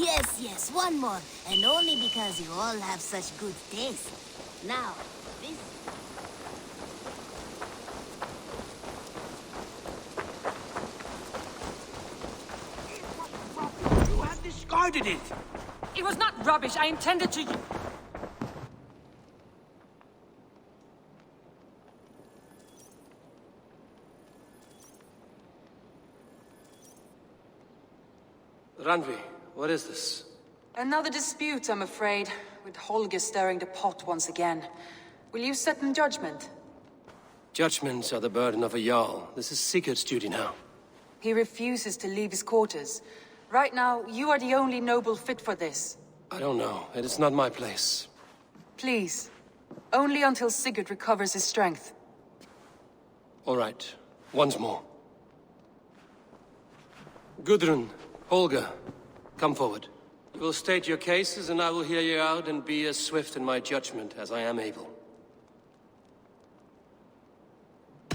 Yes, one more. And only because you all have such good taste. Now, this... You have discarded it! It was not rubbish. I intended to... Randvi, what is this? Another dispute, I'm afraid, with Holger stirring the pot once again. Will you set in judgment? Judgments are the burden of a Jarl. This is Sigurd's duty now. He refuses to leave his quarters. Right now, you are the only noble fit for this. I don't know. It is not my place. Please. Only until Sigurd recovers his strength. All right. Once more. Gudrun, Holger, come forward. You will state your cases, and I will hear you out and be as swift in my judgment as I am able.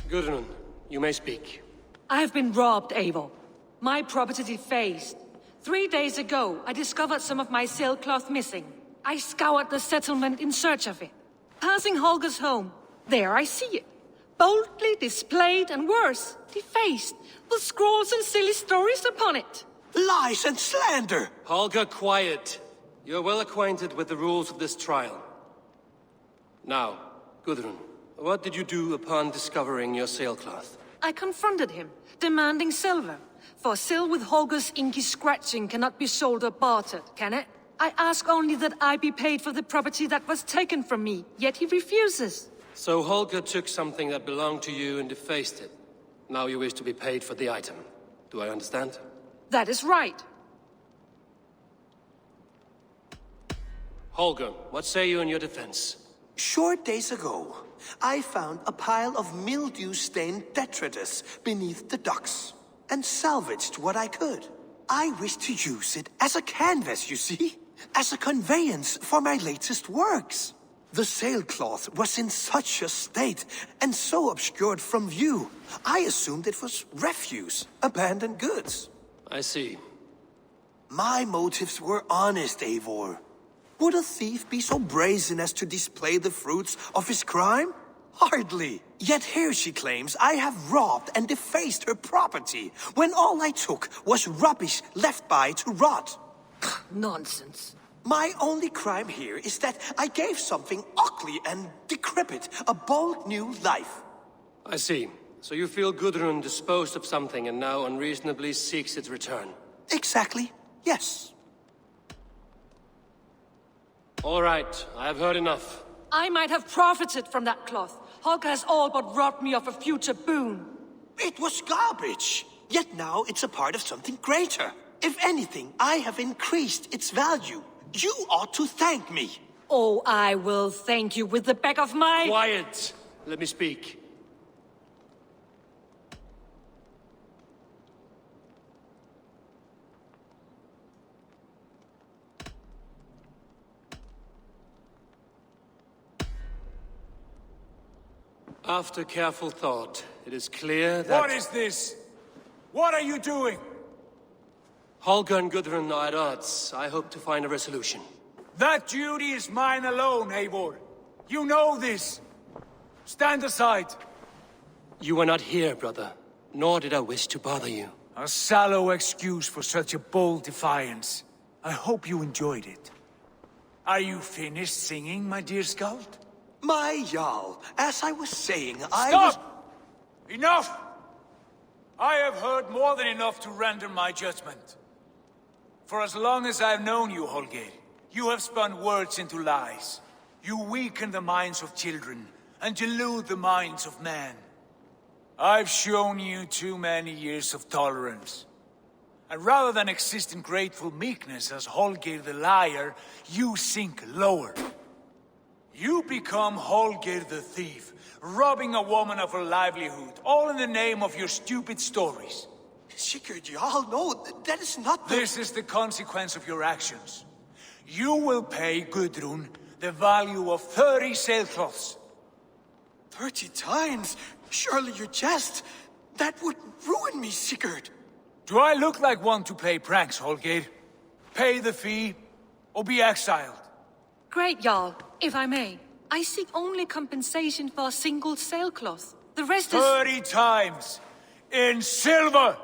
Gudrun, you may speak. I have been robbed, Eivor. My property defaced. 3 days ago, I discovered some of my sailcloth missing. I scoured the settlement in search of it. Passing Holger's home, there I see it. Boldly displayed and worse, defaced, with scrawls and silly stories upon it. Lies and slander! Holger, quiet. You're well acquainted with the rules of this trial. Now, Gudrun, what did you do upon discovering your sailcloth? I confronted him, demanding silver. For sil with Holger's inky scratching cannot be sold or bartered, can it? I ask only that I be paid for the property that was taken from me, yet he refuses. So Holger took something that belonged to you and defaced it. Now you wish to be paid for the item. Do I understand? That is right. Holger, what say you in your defense? Short days ago, I found a pile of mildew-stained detritus beneath the docks, and salvaged what I could. I wish to use it as a canvas, you see? As a conveyance for my latest works. The sailcloth was in such a state, and so obscured from view, I assumed it was refuse, abandoned goods. I see. My motives were honest, Eivor. Would a thief be so brazen as to display the fruits of his crime? Hardly. Yet here she claims I have robbed and defaced her property, when all I took was rubbish left by to rot. Nonsense. My only crime here is that I gave something ugly and decrepit a bold new life. I see. So you feel Gudrun disposed of something and now unreasonably seeks its return? Exactly, yes. All right, I have heard enough. I might have profited from that cloth. Holger has all but robbed me of a future boon. It was garbage. Yet now it's a part of something greater. If anything, I have increased its value. You ought to thank me. Oh, I will thank you with the back of my... Quiet! Let me speak. After careful thought, it is clear that... What is this? What are you doing? Holger and Gudrun are at odds. I hope to find a resolution. That duty is mine alone, Eivor. You know this. Stand aside. You were not here, brother. Nor did I wish to bother you. A sallow excuse for such a bold defiance. I hope you enjoyed it. Are you finished singing, my dear scout? My Jarl, as I was saying, Stop! Enough! I have heard more than enough to render my judgment. For as long as I've known you, Holger, you have spun words into lies. You weaken the minds of children, and delude the minds of men. I've shown you too many years of tolerance. And rather than exist in grateful meekness as Holger the liar, you sink lower. You become Holger the thief, robbing a woman of her livelihood, all in the name of your stupid stories. Sigurd, Jarl, no, that is not the... This is the consequence of your actions. You will pay Gudrun the value of 30 sailcloths. 30 times? Surely you jest. That would ruin me, Sigurd. Do I look like one to play pranks, Holger? pay the fee, or be exiled. Great, Jarl. If I may, I seek only compensation for a single sailcloth. The rest is... 30 times in silver!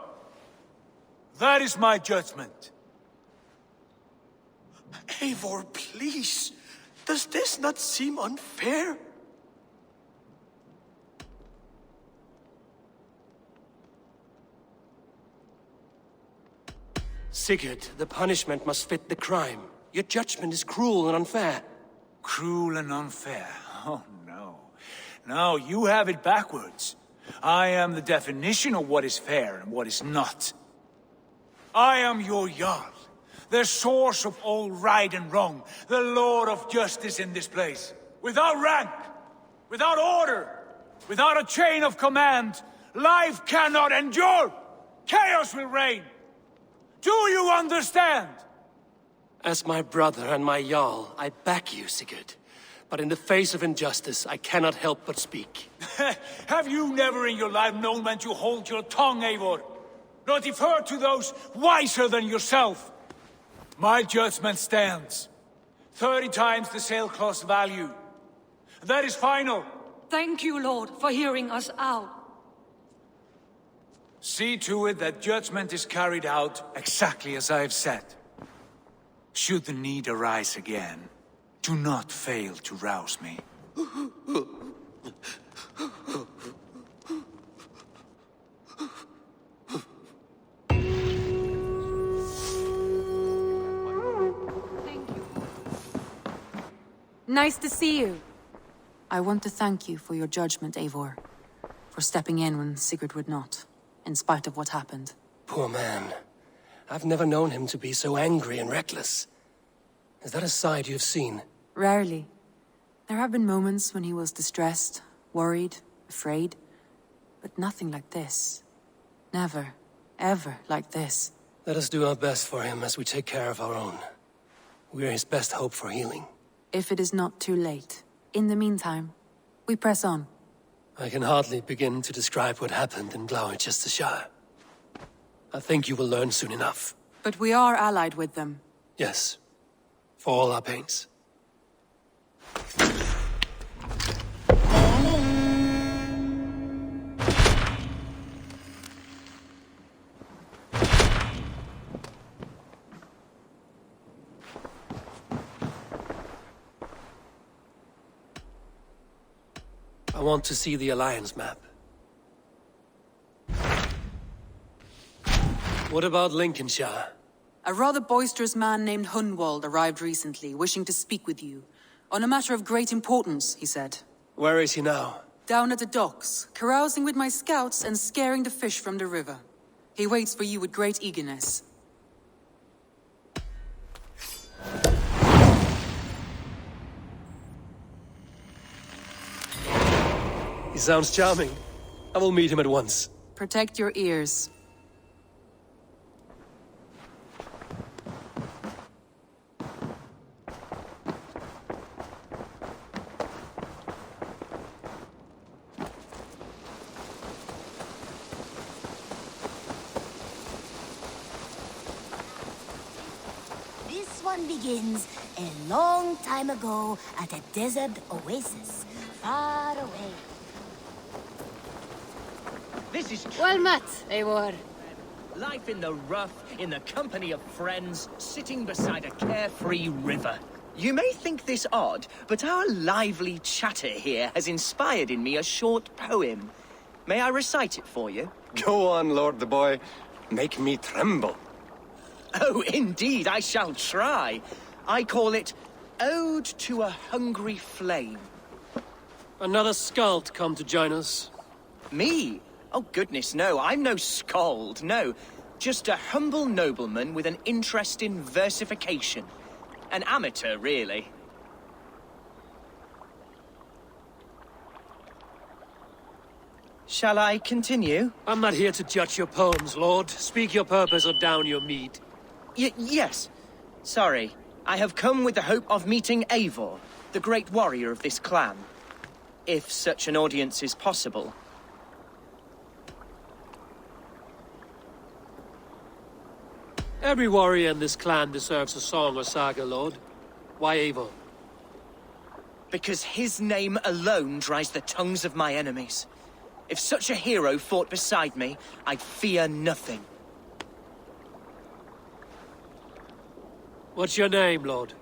That is my judgment. Eivor, please. Does this not seem unfair? Sigurd, the punishment must fit the crime. Your judgment is cruel and unfair. Cruel and unfair? Oh, no. No, you have it backwards. I am the definition of what is fair and what is not. I am your Jarl, the source of all right and wrong, the Lord of justice in this place. Without rank, without order, without a chain of command, life cannot endure. Chaos will reign. Do you understand? As my brother and my Jarl, I back you, Sigurd. But in the face of injustice, I cannot help but speak. Have you never in your life known when to hold your tongue, Eivor? Nor defer to those wiser than yourself? My judgment stands. 30 times the sailcloth's value. That is final. Thank you, Lord, for hearing us out. See to it that judgment is carried out exactly as I have said. Should the need arise again, do not fail to rouse me. Nice to see you. I want to thank you for your judgment, Eivor. For stepping in when Sigurd would not, in spite of what happened. Poor man. I've never known him to be so angry and reckless. Is that a side you've seen? Rarely. There have been moments when he was distressed, worried, afraid. But nothing like this. Never, ever like this. Let us do our best for him as we take care of our own. We're his best hope for healing. If it is not too late. In the meantime, we press on. I can hardly begin to describe what happened in Gloucestershire. I think you will learn soon enough. But we are allied with them. Yes. For all our pains. I want to see the Alliance map. What about Lincolnshire? A rather boisterous man named Hunwald arrived recently, wishing to speak with you. On a matter of great importance, he said. Where is he now? Down at the docks, carousing with my scouts and scaring the fish from the river. He waits for you with great eagerness. He sounds charming. I will meet him at once. Protect your ears. This one begins a long time ago at a desert oasis, far away. This is Well met, Eivor. life in the rough, in the company of friends, sitting beside a carefree river. You may think this odd, but our lively chatter here has inspired in me a short poem. May I recite it for you? Go on, Lord the Boy. Make me tremble. Oh, indeed, I shall try. I call it Ode to a Hungry Flame. Another skald come to join us. Me? Oh, goodness, no. I'm no skald, no. Just a humble nobleman with an interest in versification. An amateur, really. Shall I continue? I'm not here to judge your poems, Lord. Speak your purpose or down your mead. Yes. Sorry. I have come with the hope of meeting Eivor, the great warrior of this clan. If such an audience is possible. Every warrior in this clan deserves a song or saga, Lord. Why Eivor? Because his name alone dries the tongues of my enemies. If such a hero fought beside me, I'd fear nothing. What's your name, Lord?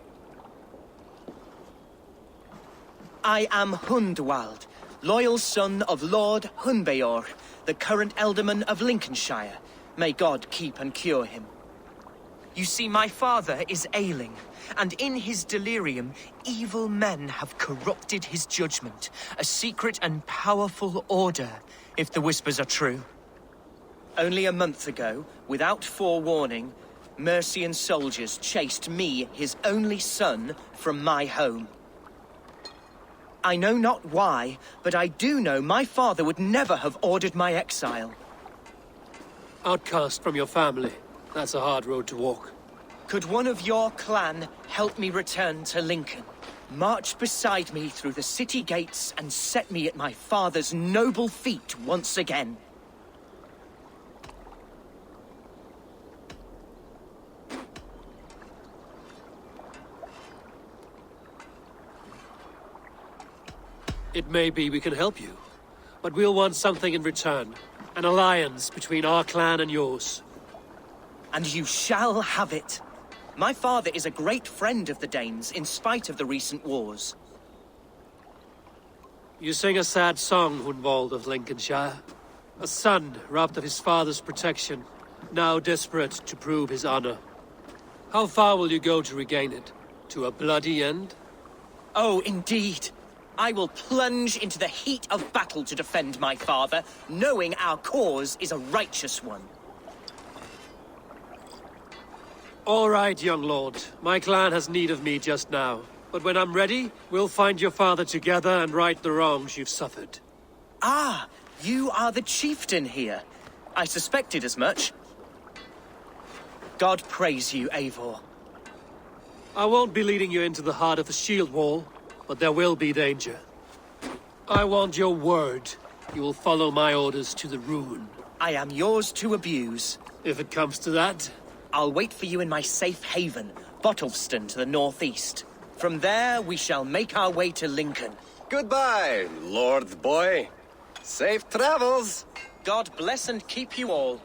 I am Hundwald, loyal son of Lord Hunbeor, the current Alderman of Lincolnshire. May God keep and cure him. You see, my father is ailing, and in his delirium, evil men have corrupted his judgment. A secret and powerful order, if the whispers are true. Only a month ago, without forewarning, Mercian soldiers chased me, his only son, from my home. I know not why, but I do know my father would never have ordered my exile. Outcast from your family. That's a hard road to walk. Could one of your clan help me return to Lincoln? March beside me through the city gates and set me at my father's noble feet once again. It may be we can help you, but we'll want something in return. An alliance between our clan and yours. And you shall have it. My father is a great friend of the Danes, in spite of the recent wars. You sing a sad song, Hundwald of Lincolnshire. A son robbed of his father's protection, now desperate to prove his honor. How far will you go to regain it? To a bloody end? Oh, indeed. I will plunge into the heat of battle to defend my father, knowing our cause is a righteous one. All right, young lord. My clan has need of me just now. But when I'm ready, we'll find your father together and right the wrongs you've suffered. Ah, you are the chieftain here. I suspected as much. God praise you, Eivor. I won't be leading you into the heart of the shield wall, but there will be danger. I want your word. You will follow my orders to the ruin. I am yours to abuse. If it comes to that. I'll wait for you in my safe haven, Bottleston to the northeast. From there, we shall make our way to Lincoln. Goodbye, Lord Boy. Safe travels. God bless and keep you all.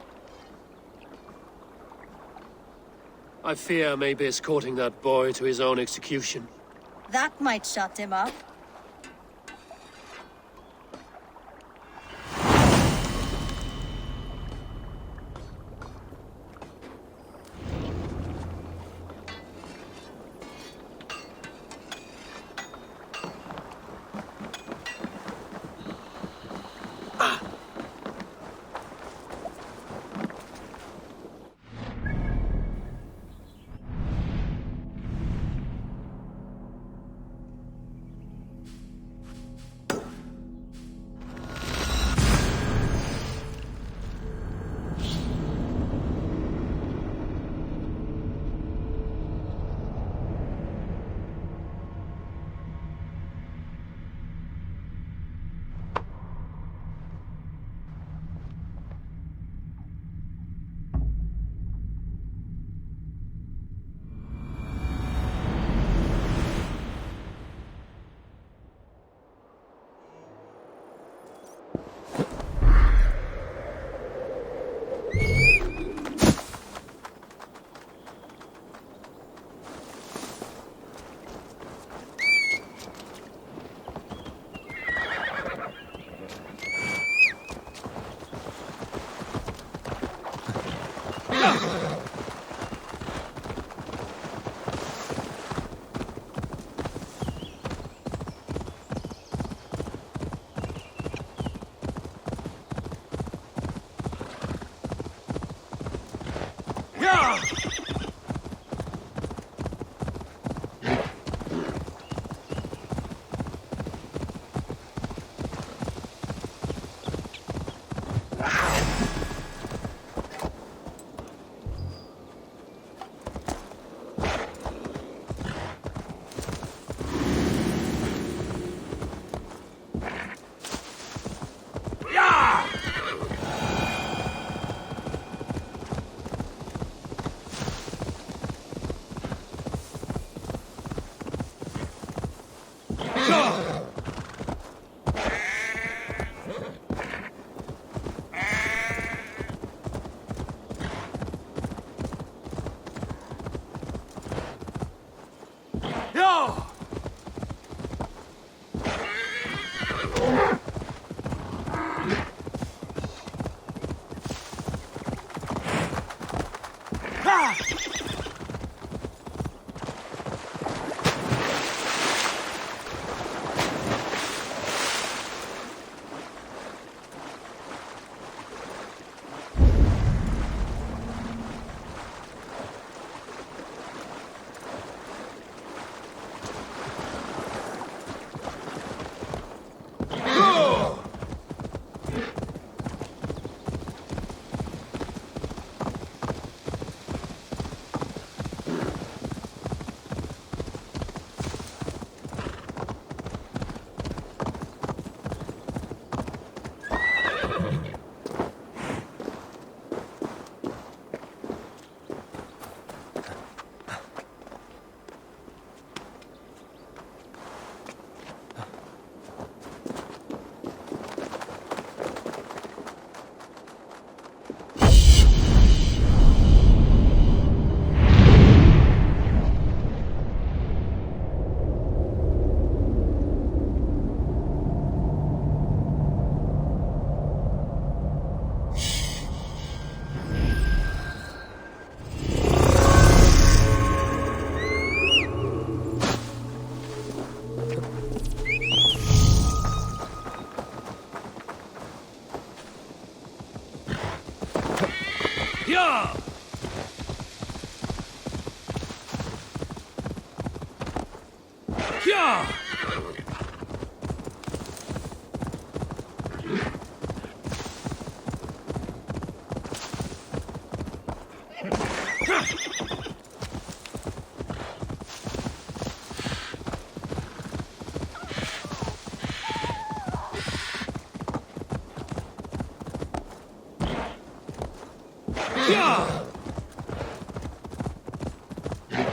I fear I may be escorting that boy to his own execution. That might shut him up.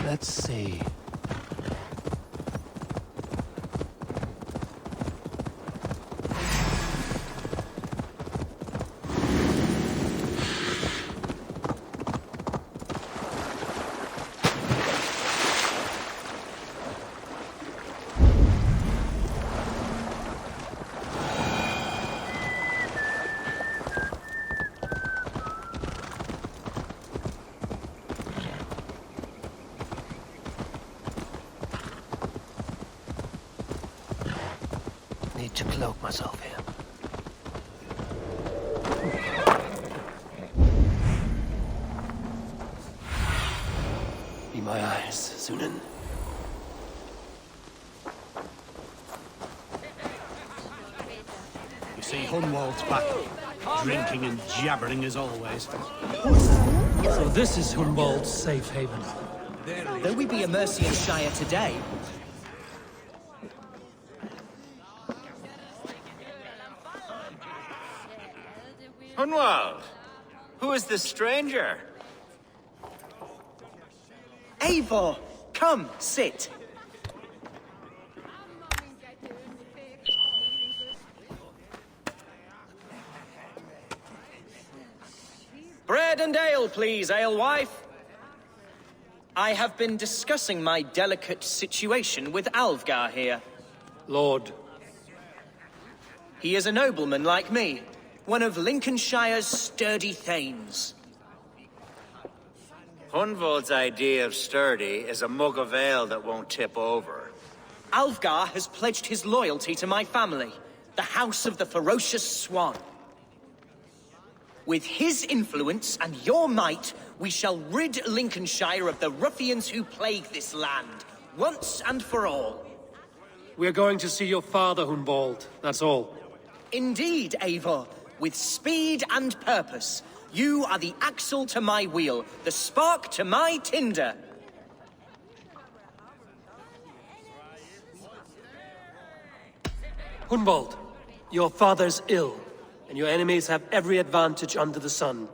Let's see. Need to cloak myself here. Be my eyes, Sunan. You see, Hunwald's back, drinking and jabbering as always. So this is Hunwald's safe haven. Though we be a Mercian Shire today, Hunwald, who is this stranger? Eivor, come, sit. Bread and ale, please, alewife. I have been discussing my delicate situation with Alvgar here. Lord. He is a nobleman like me, one of Lincolnshire's sturdy thanes. Hunwald's idea of sturdy is a mug of ale that won't tip over. Alvgar has pledged his loyalty to my family, the House of the Ferocious Swan. With his influence and your might, we shall rid Lincolnshire of the ruffians who plague this land, once and for all. We're going to see your father, Hunwald. That's all. Indeed, Eivor. With speed and purpose, you are the axle to my wheel, the spark to my tinder. Hunwald, your father's ill, and your enemies have every advantage under the sun.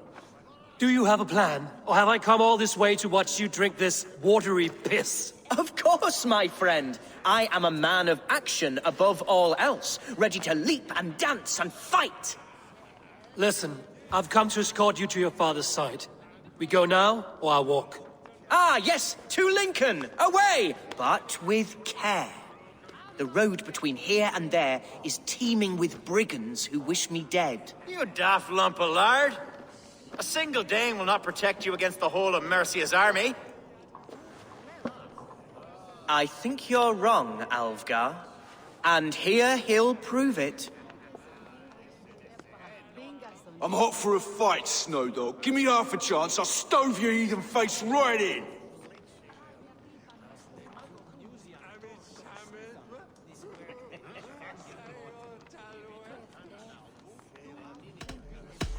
Do you have a plan, or have I come all this way to watch you drink this watery piss? Of course, my friend. I am a man of action above all else, ready to leap and dance and fight. Listen, I've come to escort you to your father's side. We go now, or I walk? Ah, yes, to Lincoln! Away! But with care. The road between here and there is teeming with brigands who wish me dead. You daft lump of lard. A single Dane will not protect you against the whole of Mercia's army. I think you're wrong, Alfgar. And here he'll prove it. I'm hot for a fight, Snowdog. Give me half a chance, I'll stove your heathen face right in!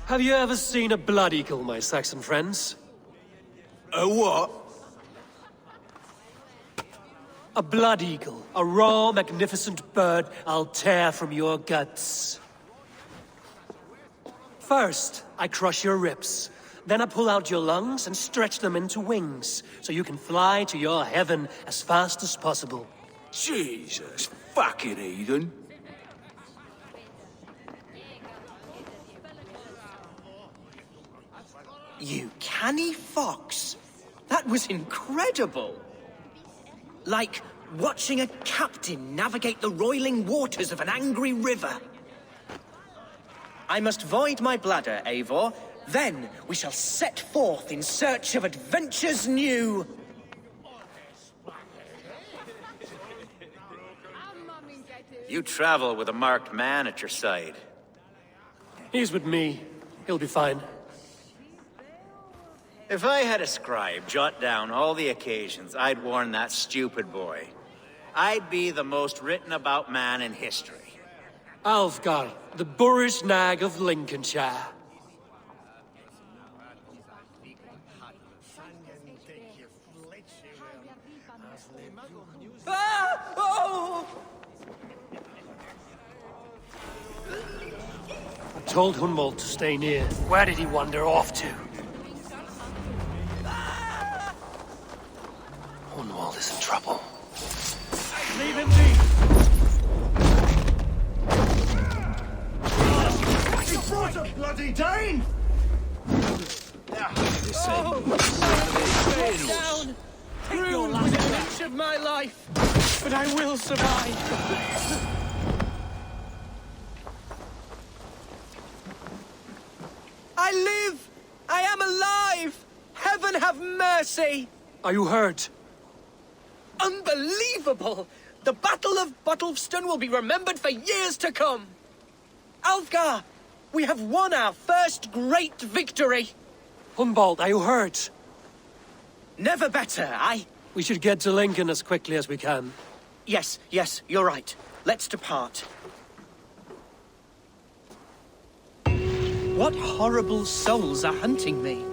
Have you ever seen a blood eagle, my Saxon friends? A what? A blood eagle. A raw, magnificent bird I'll tear from your guts. First, I crush your ribs. Then I pull out your lungs and stretch them into wings, so you can fly to your heaven as fast as possible. Jesus fucking heathen. You canny fox. That was incredible. Like watching a captain navigate the roiling waters of an angry river. I must void my bladder, Eivor. Then we shall set forth in search of adventures new. You travel with a marked man at your side. He's with me. He'll be fine. If I had a scribe jot down all the occasions I'd warn that stupid boy, I'd be the most written about man in history. Alfgar, the boorish nag of Lincolnshire. Ah! Oh! I told Hunwald to stay near. Where did he wander off to? Hunwald is in trouble. Leave him be! He brought a bloody Dane! Down! Ruined within an inch of my life, but I will survive. I live! I am alive! Heaven have mercy! Are you hurt? Unbelievable! The Battle of Bottlefston will be remembered for years to come! Alfgar! We have won our first great victory! Hunwald, are you hurt? Never better, We should get to Lincoln as quickly as we can. Yes, you're right. Let's depart. What horrible souls are hunting me?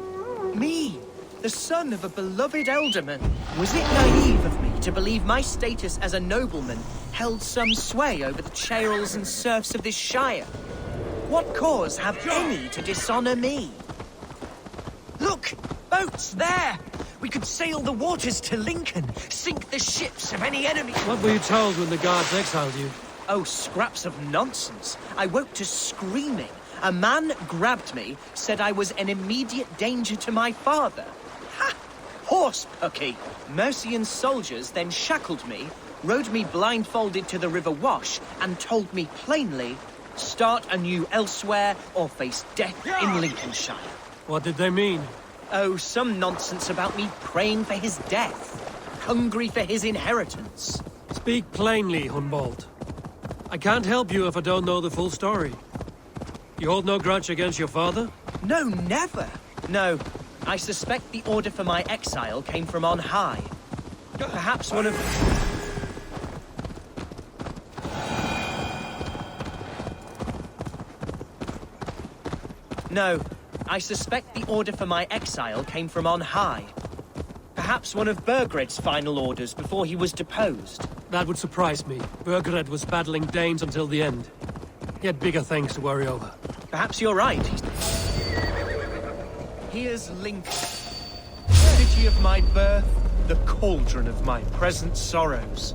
Me, the son of a beloved elderman. Was it naive of me to believe my status as a nobleman held some sway over the churls and serfs of this shire? What cause have any to dishonor me? Look! Boats there! We could sail the waters to Lincoln, sink the ships of any enemy. What were you told when the guards exiled you? Oh, scraps of nonsense. I woke to screaming. A man grabbed me, said I was an immediate danger to my father. Ha! Horse pucky. Mercian soldiers then shackled me, rode me blindfolded to the River Wash, and told me plainly, start anew elsewhere or face death in Lincolnshire. What did they mean? Oh, some nonsense about me praying for his death, hungry for his inheritance. Speak plainly, Hunwald. I can't help you if I don't know the full story. You hold no grudge against your father? No, never. No, I suspect the order for my exile came from on high. Perhaps one of... No, I suspect the order for my exile came from on high. Perhaps one of Burgred's final orders before he was deposed. That would surprise me. Burgred was battling Danes until the end. He had bigger things to worry over. Perhaps you're right. Here's Lincoln. City of my birth, the cauldron of my present sorrows.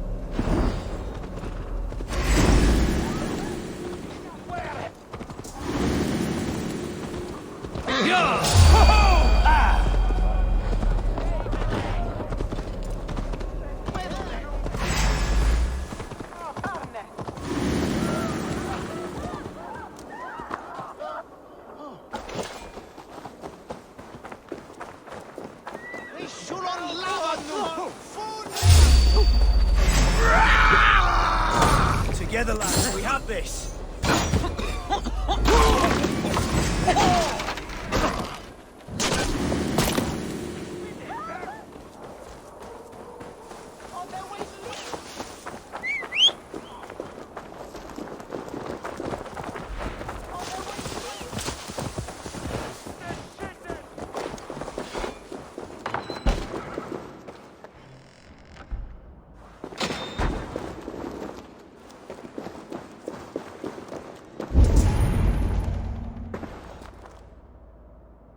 Together, lads, we have this.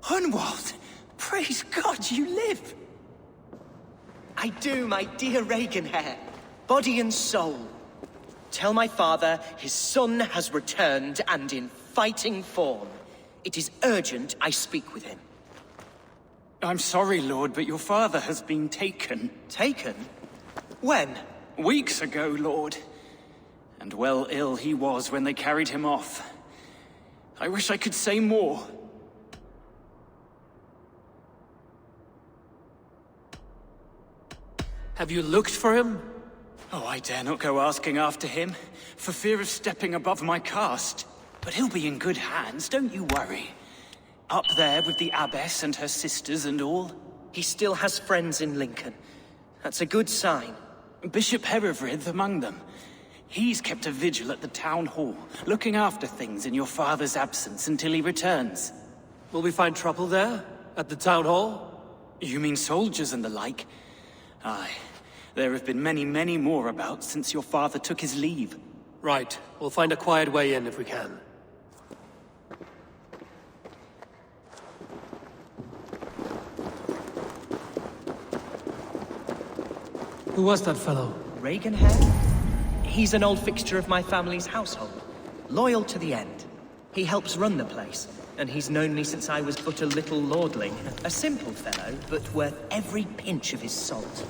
Hunwald! Praise God you live! I do, my dear Reaganhair. Body and soul. Tell my father his son has returned and in fighting form. It is urgent I speak with him. I'm sorry, Lord, but your father has been taken. Taken? When? Weeks ago, Lord. And well ill he was when they carried him off. I wish I could say more. Have you looked for him? Oh, I dare not go asking after him, for fear of stepping above my caste. But he'll be in good hands, don't you worry. Up there with the abbess and her sisters and all. He still has friends in Lincoln. That's a good sign. Bishop Herewrith among them. He's kept a vigil at the town hall, looking after things in your father's absence until he returns. Will we find trouble there? At the town hall? You mean soldiers and the like? Aye. There have been many, many more about since your father took his leave. Right. We'll find a quiet way in if we can. Who was that fellow? Reaganhair? He's an old fixture of my family's household. Loyal to the end. He helps run the place, and he's known me since I was but a little lordling. A simple fellow, but worth every pinch of his salt.